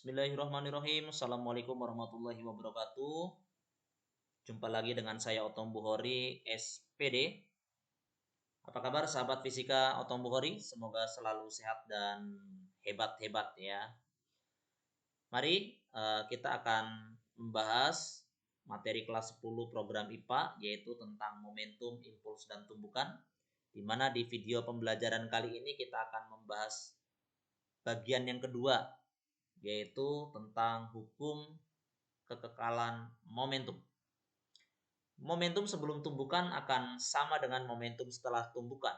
Bismillahirrahmanirrahim. Assalamualaikum warahmatullahi wabarakatuh. Jumpa lagi dengan saya Otom Bukhori, SPD. Apa kabar sahabat fisika Otom Bukhori? Semoga selalu sehat dan hebat-hebat ya. Mari kita akan membahas materi kelas 10 program IPA, yaitu tentang momentum, impuls, dan tumbukan. Di mana di video pembelajaran kali ini kita akan membahas bagian yang kedua, yaitu tentang hukum kekekalan momentum. Momentum sebelum tumbukan akan sama dengan momentum setelah tumbukan.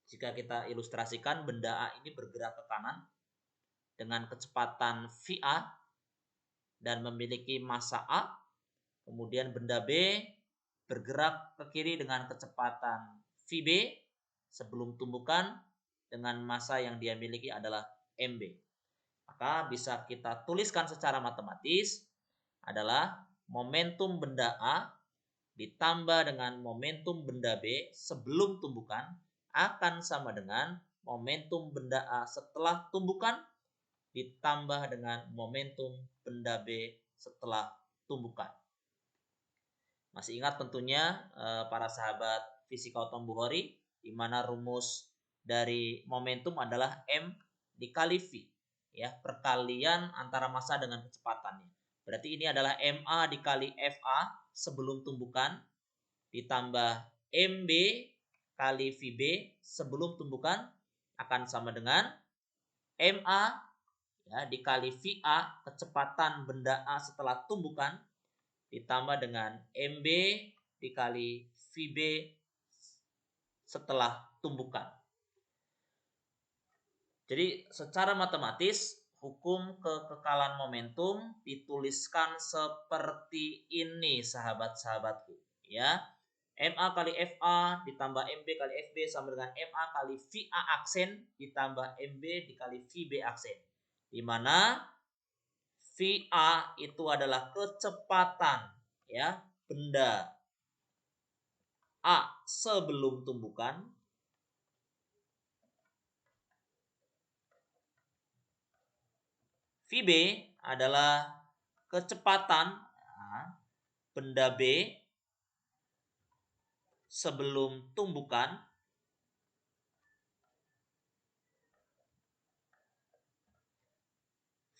Jika kita ilustrasikan, benda A ini bergerak ke kanan dengan kecepatan VA dan memiliki massa A. Kemudian benda B bergerak ke kiri dengan kecepatan VB sebelum tumbukan dengan massa yang dia miliki adalah MB. Maka bisa kita tuliskan secara matematis adalah momentum benda A ditambah dengan momentum benda B sebelum tumbukan akan sama dengan momentum benda A setelah tumbukan ditambah dengan momentum benda B setelah tumbukan. Masih ingat tentunya para sahabat fisika Otom Bukhori, di mana rumus dari momentum adalah M dikali V, ya, perkalian antara massa dengan kecepatannya. Berarti ini adalah MA dikali FA sebelum tumbukan ditambah MB kali VB sebelum tumbukan akan sama dengan MA ya dikali VA kecepatan benda A setelah tumbukan ditambah dengan MB dikali VB setelah tumbukan. Jadi secara matematis hukum kekekalan momentum dituliskan seperti ini sahabat-sahabatku ya. MA kali FA ditambah MB kali FB sama dengan MA kali VA aksen ditambah MB dikali VB aksen. Di mana VA itu adalah kecepatan ya benda A sebelum tumbukan. VB adalah kecepatan benda B sebelum tumbukan.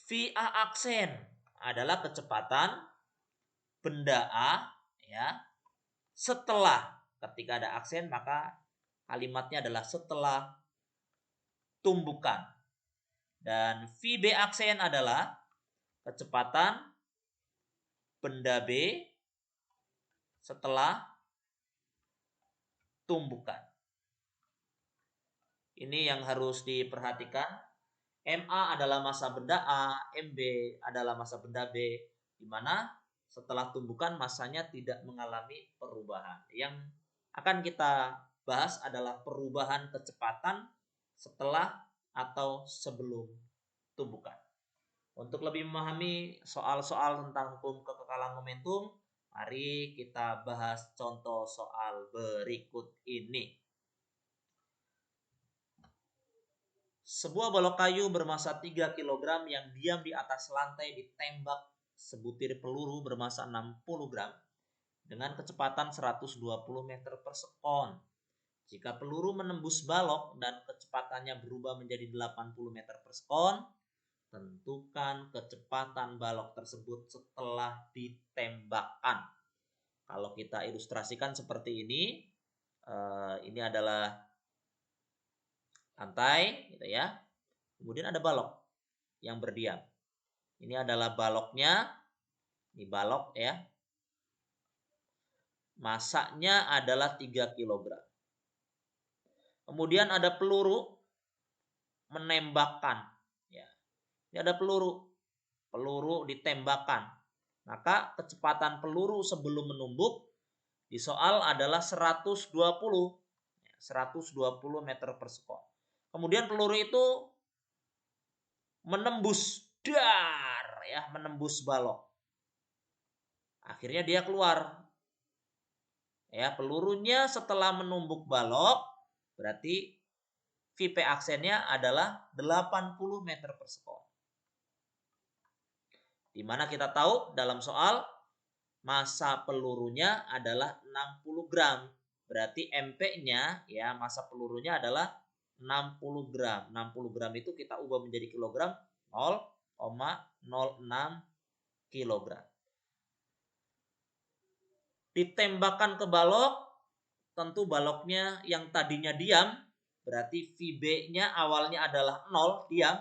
VA aksen adalah kecepatan benda A ya setelah, ketika ada aksen maka kalimatnya adalah setelah tumbukan. Dan VB aksen adalah kecepatan benda B setelah tumbukan. Ini yang harus diperhatikan. MA adalah massa benda A, MB adalah massa benda B, di mana setelah tumbukan massanya tidak mengalami perubahan. Yang akan kita bahas adalah perubahan kecepatan setelah atau sebelum tumbukan. Untuk lebih memahami soal-soal tentang hukum kekekalan momentum, mari kita bahas contoh soal berikut ini. Sebuah balok kayu bermassa 3 kg yang diam di atas lantai ditembak sebutir peluru bermassa 60 gram dengan kecepatan 120 meter per sekon. Jika peluru menembus balok dan kecepatannya berubah menjadi 80 meter per sekon, tentukan kecepatan balok tersebut setelah ditembakkan. Kalau kita ilustrasikan seperti ini adalah lantai gitu ya. Kemudian ada balok yang berdiam. Ini adalah baloknya. Ini balok ya. Massanya adalah 3 kg. Kemudian ada peluru menembakkan ya. Ini ada peluru ditembakkan. Maka kecepatan peluru sebelum menumbuk di soal adalah 120 meter per sekon. Kemudian peluru itu menembus balok. Akhirnya dia keluar. Ya, pelurunya setelah menumbuk balok berarti VP aksennya adalah 80 meter per sekon. Dimana kita tahu dalam soal massa pelurunya adalah 60 gram. Berarti MP-nya ya, massa pelurunya adalah 60 gram. 60 gram itu kita ubah menjadi kilogram, 0,06 kilogram. Ditembakkan ke balok, tentu baloknya yang tadinya diam, berarti VB-nya awalnya adalah 0, diam.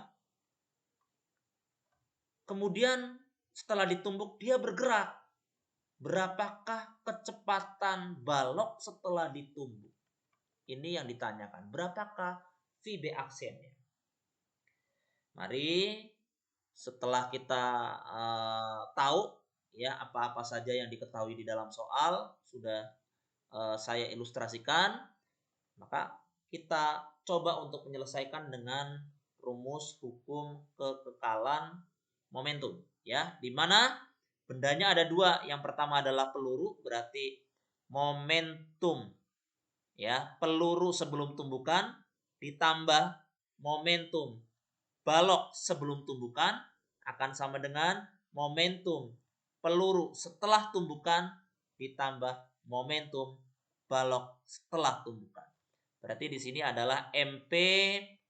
Kemudian setelah ditumbuk dia bergerak. Berapakah kecepatan balok setelah ditumbuk? Ini yang ditanyakan. Berapakah VB aksennya? Mari setelah kita tahu ya apa-apa saja yang diketahui di dalam soal sudah saya ilustrasikan, maka kita coba untuk menyelesaikan dengan rumus hukum kekekalan momentum ya, di mana bendanya ada dua. Yang pertama adalah peluru, berarti momentum ya, peluru sebelum tumbukan ditambah momentum balok sebelum tumbukan akan sama dengan momentum peluru setelah tumbukan ditambah momentum balok setelah tumbukan. Berarti di sini adalah MP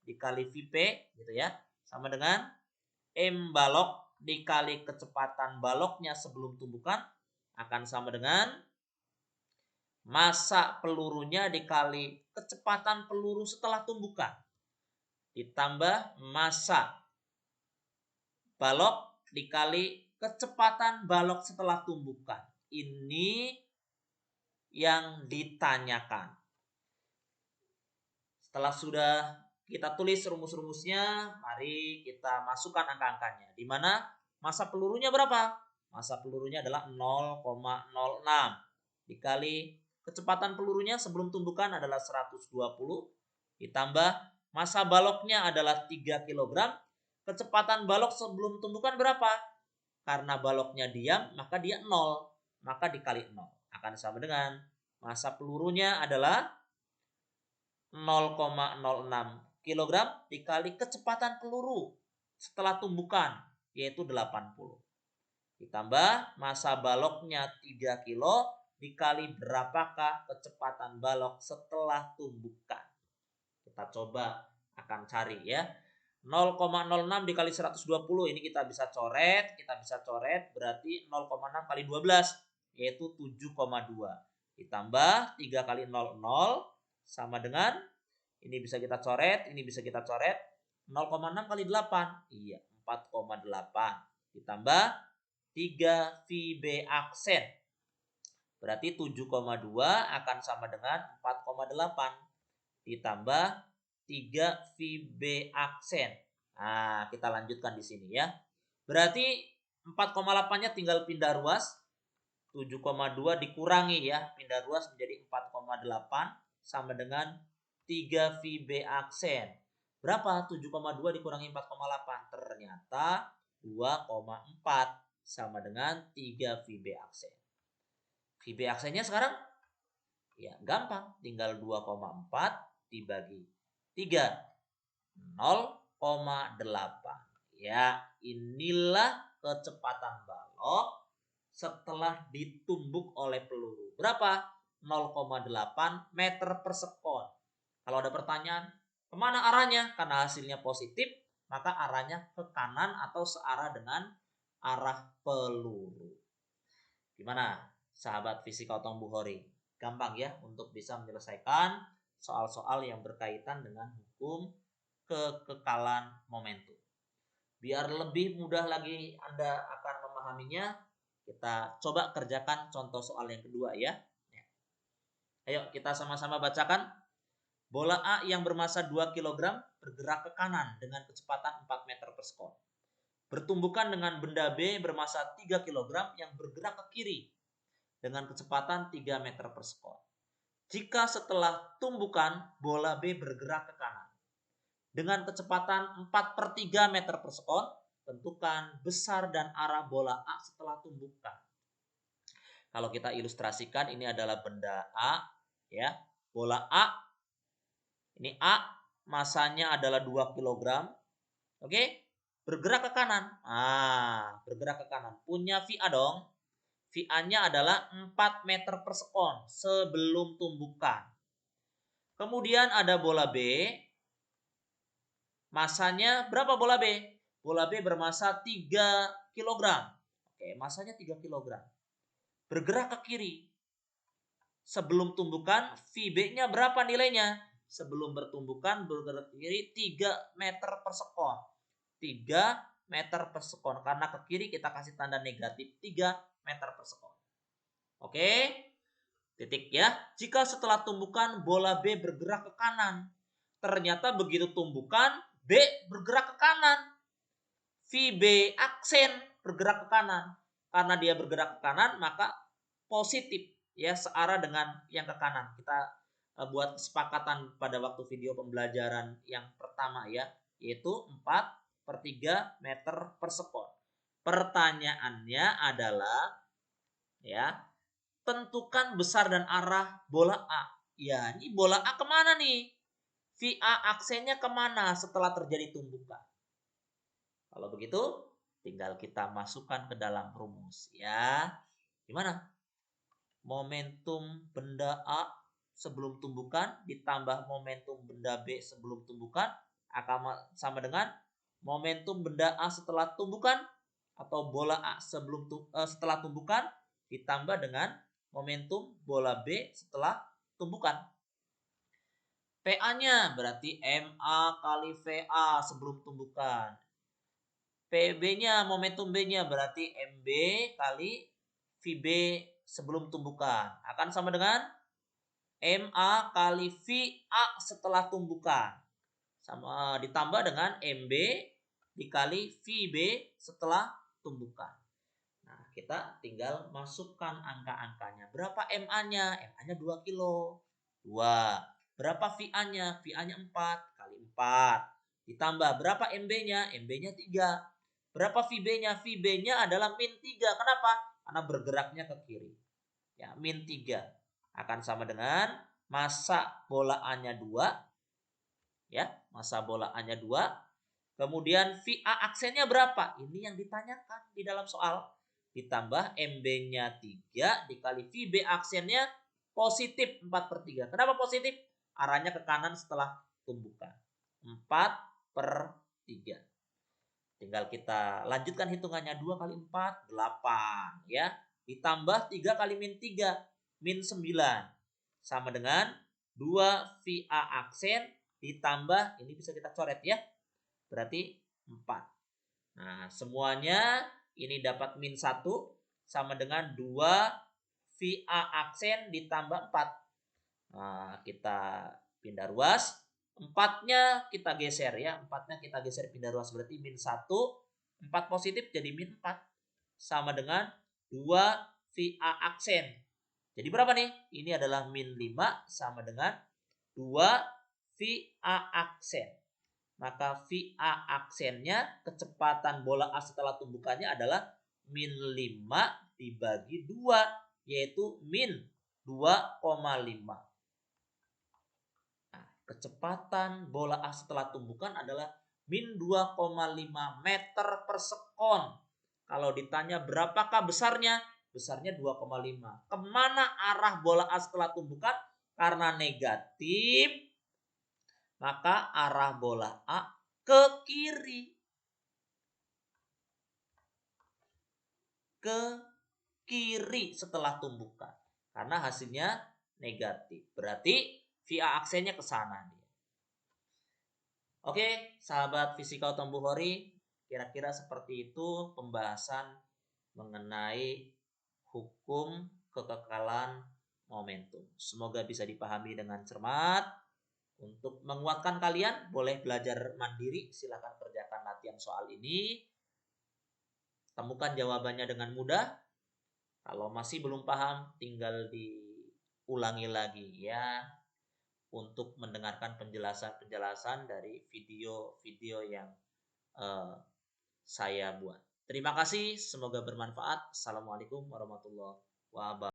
dikali VP gitu ya, sama dengan M balok dikali kecepatan baloknya sebelum tumbukan akan sama dengan massa pelurunya dikali kecepatan peluru setelah tumbukan ditambah massa balok dikali kecepatan balok setelah tumbukan. Ini yang ditanyakan. Setelah sudah kita tulis rumus-rumusnya, mari kita masukkan angka-angkanya. Di mana massa pelurunya berapa? Massa pelurunya adalah 0,06 dikali kecepatan pelurunya sebelum tumbukan adalah 120 ditambah massa baloknya adalah 3 kg. Kecepatan balok sebelum tumbukan berapa? Karena baloknya diam, maka dia 0. Maka dikali 0 akan sama dengan massa pelurunya adalah 0,06 kg dikali kecepatan peluru setelah tumbukan, yaitu 80. Ditambah massa baloknya 3 kilo dikali berapakah kecepatan balok setelah tumbukan. Kita coba akan cari ya. 0,06 dikali 120 ini kita bisa coret, berarti 0,6 kali 12 yaitu 7,2 ditambah 3 kali 00 sama dengan ini bisa kita coret, 0,6 kali 8 iya 4,8 ditambah 3 VB aksen berarti 7,2 akan sama dengan 4,8 ditambah 3 VB aksen. Nah, kita lanjutkan di sini ya. Berarti 4,8-nya tinggal pindah ruas. 7,2 dikurangi ya, pindah ruas menjadi 4,8 sama dengan 3 VB aksen. Berapa? 7,2 dikurangi 4,8. Ternyata 2,4 sama dengan 3 VB aksen. VB aksennya sekarang ya gampang, tinggal 2,4 dibagi 3, 0,8. Ya, inilah kecepatan balok setelah ditumbuk oleh peluru. Berapa? 0,8 meter per sekon. Kalau ada pertanyaan, kemana arahnya? Karena hasilnya positif, maka arahnya ke kanan atau searah dengan arah peluru. Gimana, sahabat fisika Otong Bukhori? Gampang ya untuk bisa menyelesaikan soal-soal yang berkaitan dengan hukum kekekalan momentum. Biar lebih mudah lagi Anda akan memahaminya, kita coba kerjakan contoh soal yang kedua ya. Ayo kita sama-sama bacakan. Bola A yang bermassa 2 kg bergerak ke kanan dengan kecepatan 4 meter per sekon. Bertumbukan dengan benda B bermassa 3 kg yang bergerak ke kiri dengan kecepatan 3 meter per sekon. Jika setelah tumbukan bola B bergerak ke kanan dengan kecepatan 4/3 meter per sekon, tentukan besar dan arah bola A setelah tumbukan. Kalau kita ilustrasikan, ini adalah benda A ya. Bola A ini A, masanya adalah 2 kg. Oke? bergerak ke kanan. Bergerak ke kanan. Punya VA dong. VA-nya adalah 4 meter per sekon sebelum tumbukan. Kemudian ada bola B. Masanya berapa bola B? Bola B bermasa 3 kg. Oke, masanya 3 kg. Bergerak ke kiri. Sebelum tumbukan, VB-nya berapa nilainya? Sebelum bertumbukan bergerak ke kiri 3 meter per sekon. 3 meter per sekon. Karena ke kiri kita kasih tanda negatif 3 meter per sekon. Oke? Titik ya. Jika setelah tumbukan bola B bergerak ke kanan. Ternyata begitu tumbukan B bergerak ke kanan. VB aksen bergerak ke kanan. Karena dia bergerak ke kanan maka positif ya, searah dengan yang ke kanan. Kita buat kesepakatan pada waktu video pembelajaran yang pertama ya, yaitu 4/3 meter per sekon. Pertanyaannya adalah ya, tentukan besar dan arah bola A. Ya, ini bola A kemana nih? VA aksennya kemana setelah terjadi tumbukan? Kalau begitu, tinggal kita masukkan ke dalam rumus ya. Gimana? Momentum benda A sebelum tumbukan ditambah momentum benda B sebelum tumbukan akan sama dengan momentum benda A setelah tumbukan atau bola A setelah tumbukan ditambah dengan momentum bola B setelah tumbukan. PA-nya berarti MA kali VA sebelum tumbukan. PB-nya, momentum B-nya berarti MB kali VB sebelum tumbukan. Akan sama dengan MA kali VA setelah tumbukan. Sama ditambah dengan MB dikali VB setelah tumbukan. Nah, kita tinggal masukkan angka-angkanya. Berapa MA-nya? MA-nya 2 kilo. 2. Berapa VA-nya? VA-nya 4 kali 4. Ditambah berapa MB-nya? MB-nya 3. Berapa VB-nya? VB-nya adalah min 3. Kenapa? Karena bergeraknya ke kiri. Ya, min 3 akan sama dengan massa bola A-nya 2. Ya, massa bola A-nya 2. Kemudian VA aksennya berapa? Ini yang ditanyakan di dalam soal. Ditambah MB-nya 3 dikali VB aksennya positif 4/3. Kenapa positif? Arahnya ke kanan setelah tumbukan. 4/3. Tinggal kita lanjutkan hitungannya. 2 kali 4, 8. Ya. Ditambah 3 kali min 3, min 9. Sama dengan 2 VA aksen ditambah, ini bisa kita coret ya. Berarti 4. Nah, semuanya ini dapat min 1 sama dengan 2 VA aksen ditambah 4. Nah, kita pindah ruas. 4-nya kita geser ya. 4-nya kita geser pindah ruas berarti min 1. 4 positif jadi min 4. Sama dengan 2 VA aksen. Jadi berapa nih? Ini adalah min 5 sama dengan 2 VA aksen. Maka VA aksennya kecepatan bola A setelah tumbukannya adalah min 5 dibagi 2, yaitu min 2,5. Nah, kecepatan bola A setelah tumbukan adalah min 2,5 meter per sekon. Kalau ditanya berapakah besarnya? Besarnya 2,5. Kemana arah bola A setelah tumbukan? Karena negatif, maka arah bola A ke kiri. Ke kiri setelah tumbukan. Karena hasilnya negatif. Berarti VA aksennya ke sana. Oke, sahabat fisika Otombuhori, kira-kira seperti itu pembahasan mengenai hukum kekekalan momentum. Semoga bisa dipahami dengan cermat. Untuk menguatkan kalian, boleh belajar mandiri. Silakan kerjakan latihan soal ini. Temukan jawabannya dengan mudah. Kalau masih belum paham, tinggal diulangi lagi ya. Untuk mendengarkan penjelasan-penjelasan dari video-video yang saya buat. Terima kasih, semoga bermanfaat. Assalamualaikum warahmatullahi wabarakatuh.